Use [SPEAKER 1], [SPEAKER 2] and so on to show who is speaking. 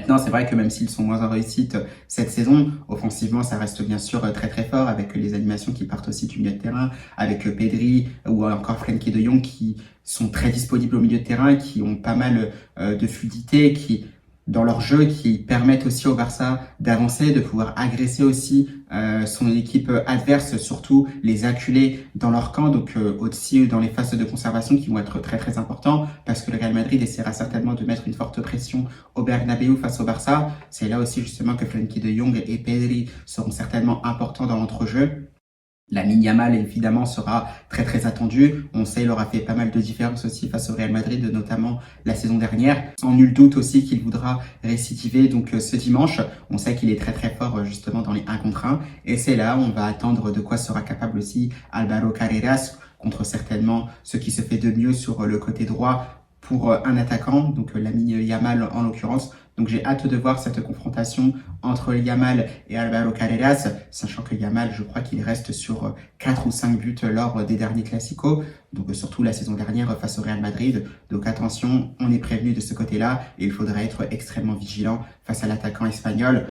[SPEAKER 1] Maintenant, c'est vrai que même s'ils sont moins en réussite cette saison, offensivement, ça reste bien sûr très très fort avec les animations qui partent aussi du milieu de terrain, avec Pedri ou encore Frenkie de Jong qui sont très disponibles au milieu de terrain, qui ont pas mal de fluidité, qui dans leur jeu, qui permettent aussi au Barça d'avancer, de pouvoir agresser aussi son équipe adverse, surtout les acculer dans leur camp, donc aussi dans les phases de conservation qui vont être très très importants, parce que le Real Madrid essaiera certainement de mettre une forte pression au Bernabéu face au Barça. C'est là aussi justement que Frenkie de Jong et Pedri seront certainement importants dans l'entrejeu. Lamine Yamal, évidemment, sera très très attendu. On sait, il aura fait pas mal de différences aussi face au Real Madrid, notamment la saison dernière. Sans nul doute aussi qu'il voudra récidiver donc ce dimanche. On sait qu'il est très très fort justement dans les 1 contre 1. Et c'est là où on va attendre de quoi sera capable aussi Álvaro Carreras contre certainement ce qui se fait de mieux sur le côté droit pour un attaquant, donc Lamine Yamal en l'occurrence. Donc j'ai hâte de voir cette confrontation entre Yamal et Álvaro Carreras, sachant que Yamal, je crois qu'il reste sur 4 ou 5 buts lors des derniers Clasico, donc surtout la saison dernière face au Real Madrid. Donc attention, on est prévenu de ce côté-là et il faudra être extrêmement vigilant face à l'attaquant espagnol.